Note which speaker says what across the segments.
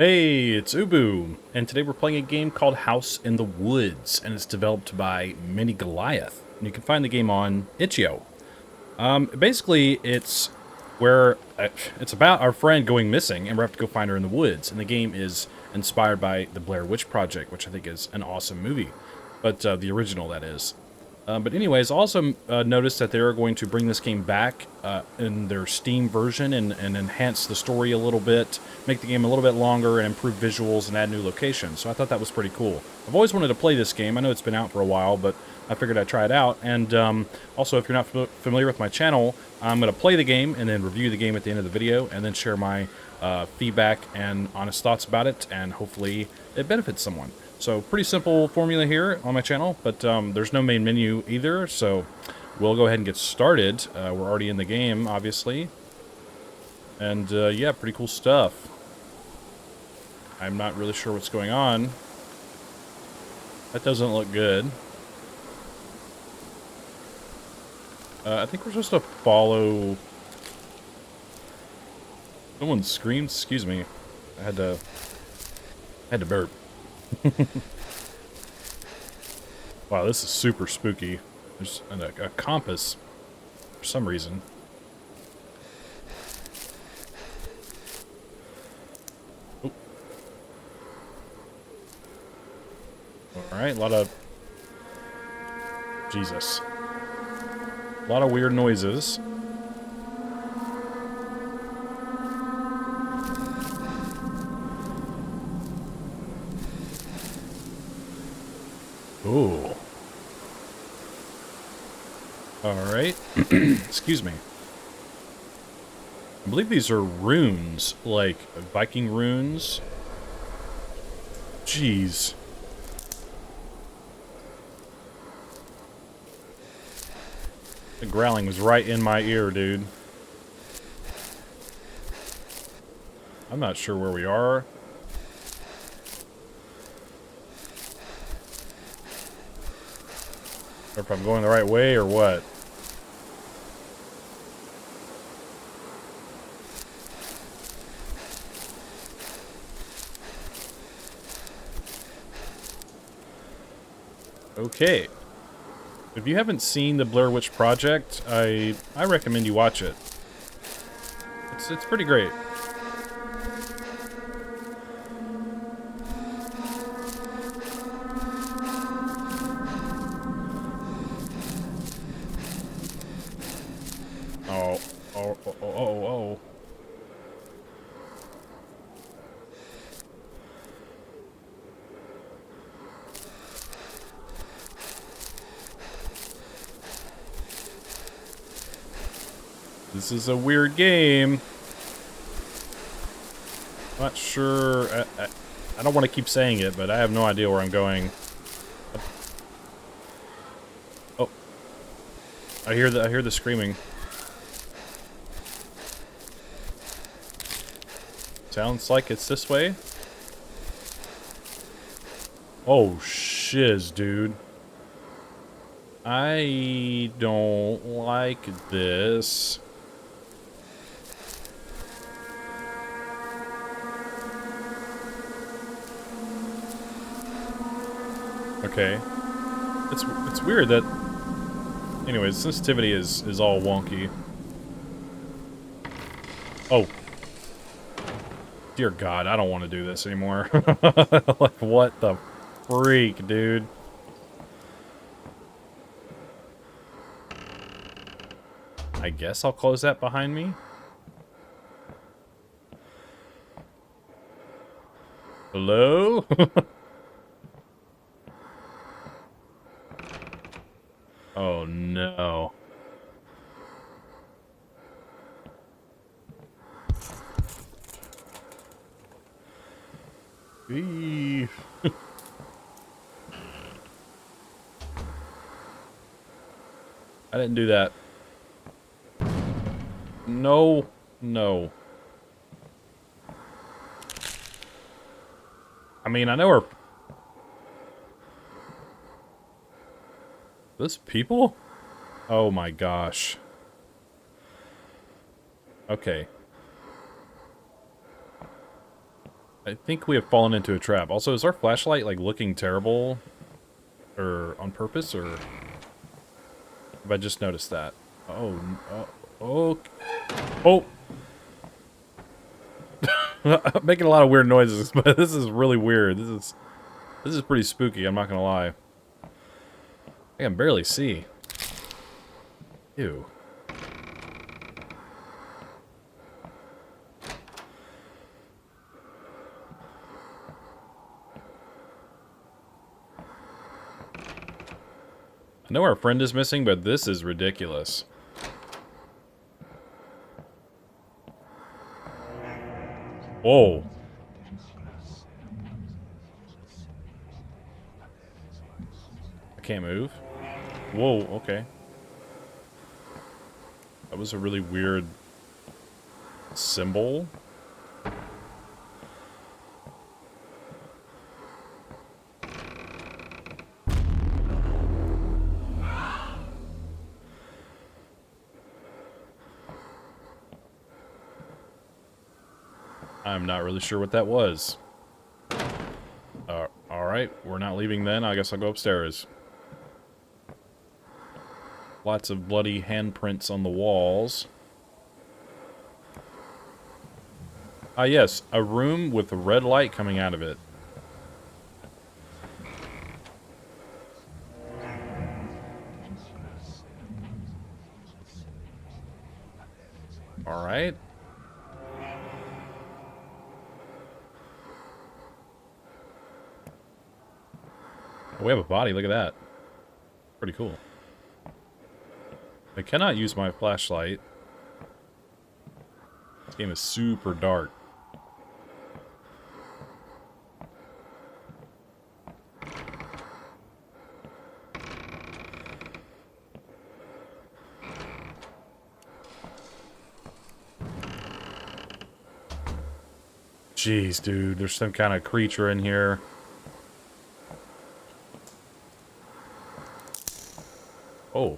Speaker 1: Hey, it's Ubu, and today we're playing a game called House in the Woods, and it's developed by Mini Goliath. And you can find the game on itch.io. Basically, it's about our friend going missing, and we have to go find her in the woods. And the game is inspired by the Blair Witch Project, which I think is an awesome movie, but the original, that is. But anyways, also noticed that they're going to bring this game back in their Steam version and enhance the story a little bit, make the game a little bit longer, and improve visuals and add new locations. So I thought that was pretty cool. I've always wanted to play this game. I know it's been out for a while, but I figured I'd try it out. And also, if you're not familiar with my channel, I'm going to play the game and then review the game at the end of the video, and then share my feedback and honest thoughts about it, and hopefully it benefits someone. So pretty simple formula here on my channel, but there's no main menu either, so we'll go ahead and get started. We're already in the game, obviously. And yeah, pretty cool stuff. I'm not really sure what's going on. That doesn't look good. I think we're supposed to follow... Someone screamed? Excuse me. I had to burp. Wow, this is super spooky. There's a compass for some reason. Oh. Alright, a lot of... Jesus. A lot of weird noises. Ooh. Alright. Excuse me. I believe these are runes, like Viking runes. Jeez. The growling was right in my ear, dude. I'm not sure where we are. Or if I'm going the right way or what. Okay. If you haven't seen the Blair Witch Project, I recommend you watch it. It's pretty great. Oh. This is a weird game. Not sure. I don't want to keep saying it, but I have no idea where I'm going. Oh, I hear the screaming. Sounds like it's this way. Oh shiz, dude. I don't like this. Okay. It's weird that... Anyways, sensitivity is all wonky. Oh. Dear God, I don't want to do this anymore. Like, what the freak, dude? I guess I'll close that behind me. Hello? Oh no. Eee. I didn't do that. No. No. I mean, I know we're... Those people? Oh my gosh. Okay. I think we have fallen into a trap. Also, is our flashlight, like, looking terrible? Or on purpose, or... Have I just noticed that? Oh... I'm making a lot of weird noises, but this is really weird. This is pretty spooky, I'm not gonna lie. I can barely see. Ew. I know our friend is missing, but this is ridiculous. Whoa. I can't move. Whoa, okay. That was a really weird symbol. I'm not really sure what that was. Alright, we're not leaving then. I guess I'll go upstairs. Lots of bloody handprints on the walls. Ah, yes, a room with a red light coming out of it. Alright. Oh, we have a body, look at that. Pretty cool. I cannot use my flashlight. This game is super dark. Jeez, dude, there's some kind of creature in here. Oh.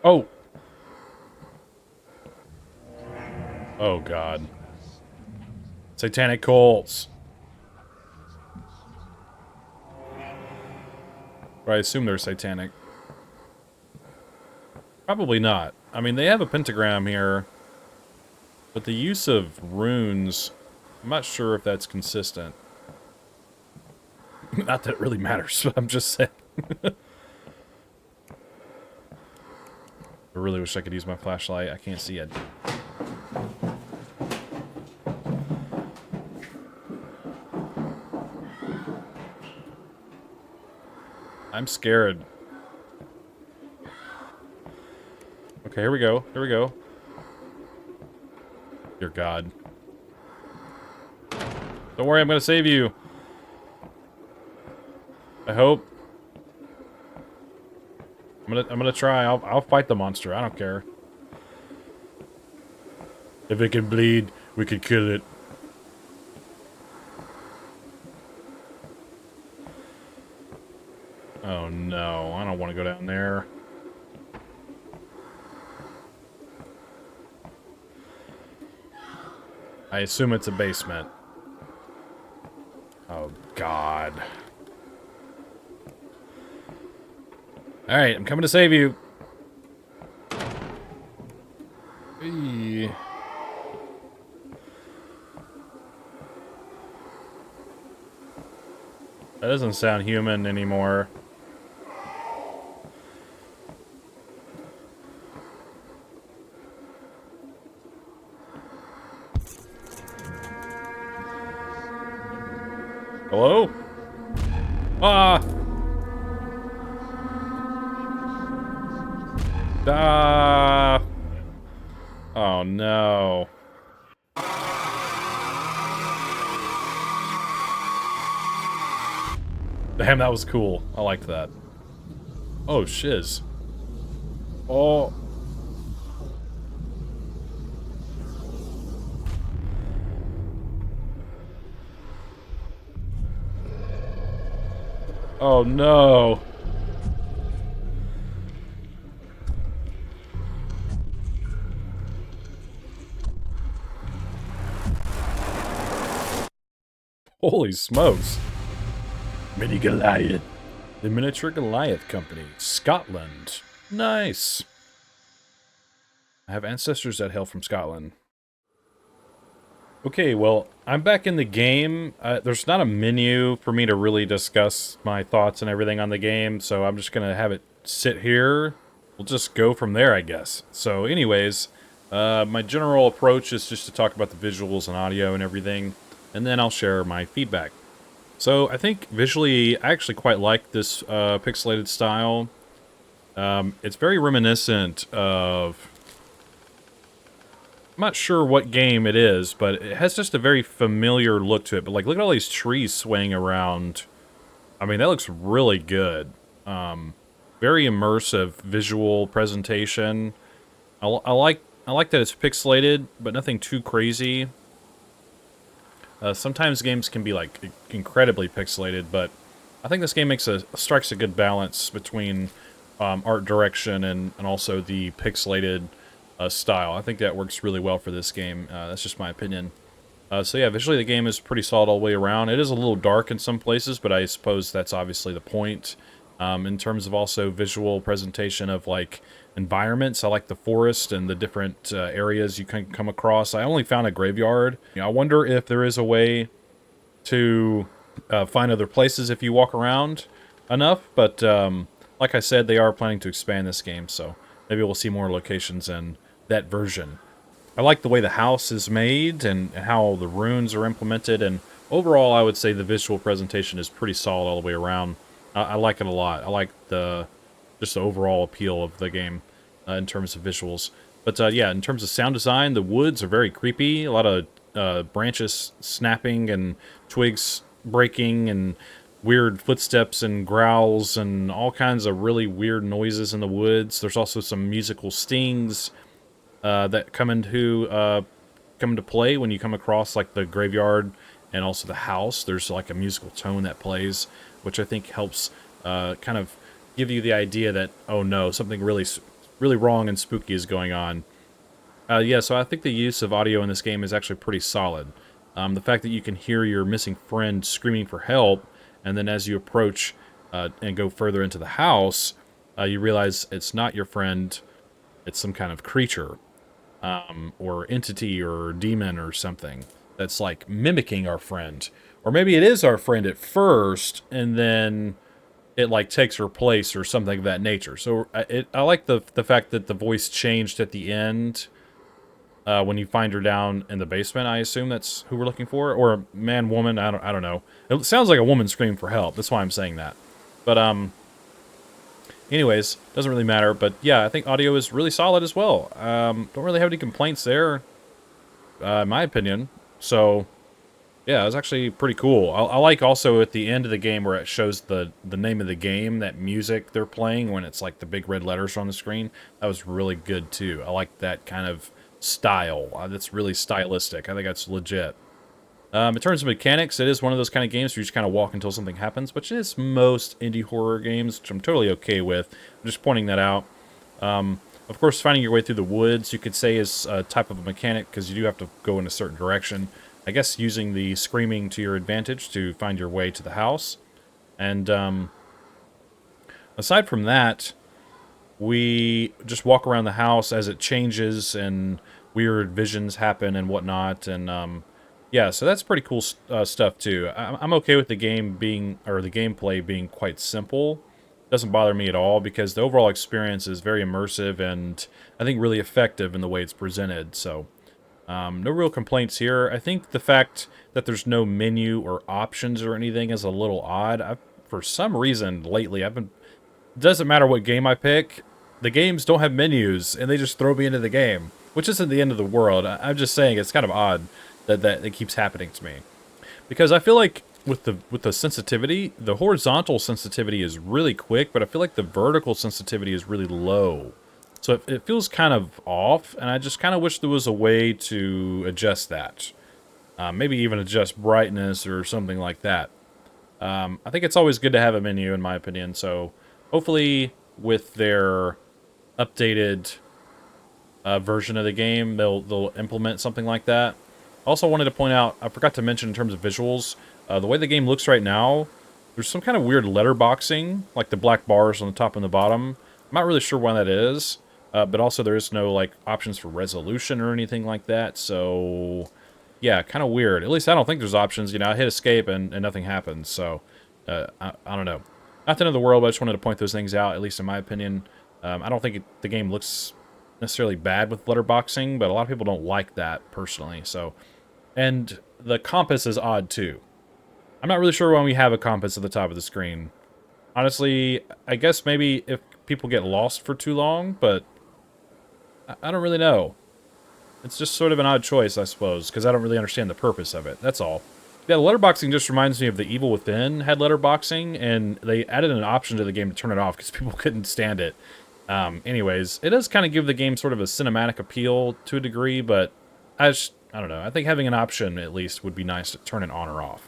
Speaker 1: Oh. Oh, God. Satanic cults. Or I assume they're satanic. Probably not. I mean, they have a pentagram here. But the use of runes, I'm not sure if that's consistent. Not that it really matters, but I'm just saying. I really wish I could use my flashlight. I can't see it. I'm scared. Okay, here we go. Here we go. Dear God. Don't worry, I'm gonna save you. I hope. I'm gonna try. I'll fight the monster. I don't care. If it can bleed, we could kill it. Oh no, I don't want to go down there. I assume it's a basement. Oh God. Alright, I'm coming to save you. Eee. That doesn't sound human anymore. Hello? Ah! Ah! Oh no. Damn, that was cool. I liked that. Oh, shiz. Oh. Oh no. Holy smokes. Mini Goliath. The Miniature Goliath Company, Scotland. Nice. I have ancestors that hail from Scotland. Okay, well, I'm back in the game. There's not a menu for me to really discuss my thoughts and everything on the game, so I'm just going to have it sit here. We'll just go from there, I guess. So anyways, my general approach is just to talk about the visuals and audio and everything, and then I'll share my feedback. So I think visually, I actually quite like this pixelated style. It's very reminiscent of... I'm not sure what game it is, but it has just a very familiar look to it. But like, look at all these trees swaying around. I mean, that looks really good. Very immersive visual presentation. I like that it's pixelated, but nothing too crazy. Sometimes games can be like incredibly pixelated, but I think this game strikes a good balance between art direction and also the pixelated style. I think that works really well for this game. That's just my opinion. So yeah, visually the game is pretty solid all the way around. It is a little dark in some places, but I suppose that's obviously the point. In terms of also visual presentation of like environments, I like the forest and the different areas you can come across. I only found a graveyard. I wonder if there is a way to find other places if you walk around enough, but like I said, they are planning to expand this game, so maybe we'll see more locations in that version. I like the way the house is made and how the runes are implemented, and overall I would say the visual presentation is pretty solid all the way around. I like it a lot. I like just the overall appeal of the game in terms of visuals. But yeah, in terms of sound design, the woods are very creepy. A lot of branches snapping and twigs breaking and weird footsteps and growls and all kinds of really weird noises in the woods. There's also some musical stings that come into play when you come across like the graveyard and also the house. There's like a musical tone that plays, which I think helps kind of give you the idea that, oh no, something really wrong and spooky is going on. Yeah, so I think the use of audio in this game is actually pretty solid. The fact that you can hear your missing friend screaming for help, and then as you approach and go further into the house, you realize it's not your friend, it's some kind of creature, or entity or demon or something that's like mimicking our friend. Or maybe it is our friend at first, and then it like takes her place or something of that nature. So I like the fact that the voice changed at the end when you find her down in the basement. I assume that's who we're looking for, or man, woman. I don't know. It sounds like a woman screaming for help. That's why I'm saying that. But anyways, doesn't really matter. But yeah, I think audio is really solid as well. Don't really have any complaints there, in my opinion. So yeah, it was actually pretty cool. I like also at the end of the game where it shows the name of the game, that music they're playing when it's like the big red letters on the screen. That was really good too. I like that kind of style. That's really stylistic. I think that's legit. In terms of mechanics, it is one of those kind of games where you just kind of walk until something happens, which is most indie horror games, which I'm totally okay with. I'm just pointing that out. Of course, finding your way through the woods, you could say, is a type of a mechanic, because you do have to go in a certain direction. I guess using the screaming to your advantage to find your way to the house. And aside from that, we just walk around the house as it changes and weird visions happen and whatnot. And yeah, so that's pretty cool stuff too. I'm okay with the game being, or the gameplay being quite simple. Doesn't bother me at all because the overall experience is very immersive and I think really effective in the way it's presented. So no real complaints here. I think the fact that there's no menu or options or anything is a little odd. For some reason lately, it doesn't matter what game I pick, the games don't have menus and they just throw me into the game, which isn't the end of the world. I'm just saying it's kind of odd that it keeps happening to me, because I feel like with the sensitivity, the horizontal sensitivity is really quick, but I feel like the vertical sensitivity is really low. So it feels kind of off, and I just kind of wish there was a way to adjust that. Maybe even adjust brightness or something like that. I think it's always good to have a menu, in my opinion, so hopefully with their updated version of the game, they'll implement something like that. Also wanted to point out, I forgot to mention in terms of visuals, The way the game looks right now, there's some kind of weird letterboxing, like the black bars on the top and the bottom. I'm not really sure why that is, but also there is no like options for resolution or anything like that. So yeah, kind of weird. At least I don't think there's options. You know, I hit escape and nothing happens. So I don't know. Not the end of the world, but I just wanted to point those things out, at least in my opinion. I don't think the game looks necessarily bad with letterboxing, but a lot of people don't like that personally. So, and the compass is odd too. I'm not really sure why we have a compass at the top of the screen. Honestly, I guess maybe if people get lost for too long, but I don't really know. It's just sort of an odd choice, I suppose, because I don't really understand the purpose of it. That's all. Yeah, the letterboxing just reminds me of The Evil Within had letterboxing, and they added an option to the game to turn it off because people couldn't stand it. Anyways, it does kind of give the game sort of a cinematic appeal to a degree, but I don't know. I think having an option, at least, would be nice to turn it on or off.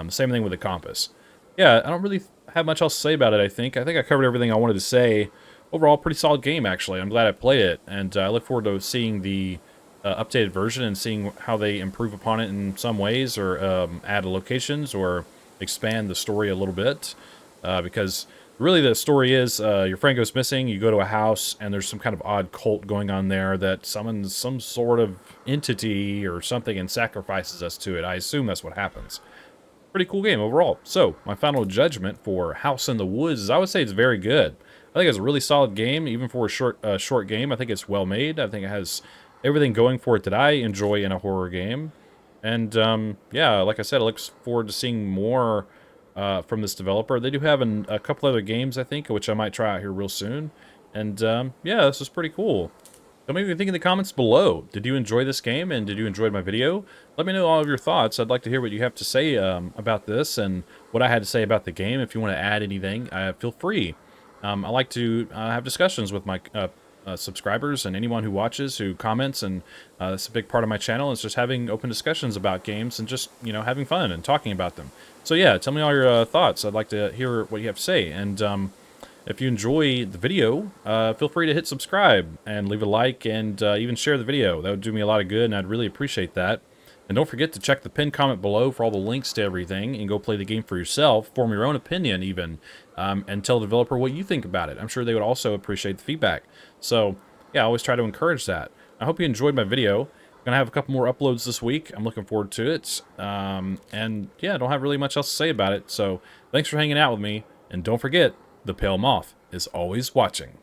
Speaker 1: Same thing with the compass. Yeah, I don't really have much else to say about it, I think. I think I covered everything I wanted to say. Overall, pretty solid game, actually. I'm glad I played it, and I look forward to seeing the updated version and seeing how they improve upon it in some ways, or add locations, or expand the story a little bit. Because really the story is your friend goes missing, you go to a house, and there's some kind of odd cult going on there that summons some sort of entity or something and sacrifices us to it. I assume that's what happens. Pretty cool game overall. So, my final judgment for House in the Woods is I would say it's very good. I think it's a really solid game, even for a short game. I think it's well made. I think it has everything going for it that I enjoy in a horror game. And, yeah, like I said, I look forward to seeing more from this developer. They do have a couple other games, I think, which I might try out here real soon. And, yeah, this is pretty cool. Tell me what you think in the comments below. Did you enjoy this game, and did you enjoy my video? Let me know all of your thoughts. I'd like to hear what you have to say about this and what I had to say about the game. If you want to add anything, feel free. I like to have discussions with my subscribers and anyone who watches, who comments, and that's a big part of my channel, is just having open discussions about games and just, you know, having fun and talking about them. So yeah, tell me all your thoughts. I'd like to hear what you have to say. And if you enjoy the video, feel free to hit subscribe and leave a like, and even share the video. That would do me a lot of good, and I'd really appreciate that. And don't forget to check the pinned comment below for all the links to everything, and go play the game for yourself, form your own opinion even, and tell the developer what you think about it. I'm sure they would also appreciate the feedback. So, yeah, I always try to encourage that. I hope you enjoyed my video. I'm going to have a couple more uploads this week. I'm looking forward to it. And, yeah, I don't have really much else to say about it. So, thanks for hanging out with me, and don't forget, the pale moth is always watching.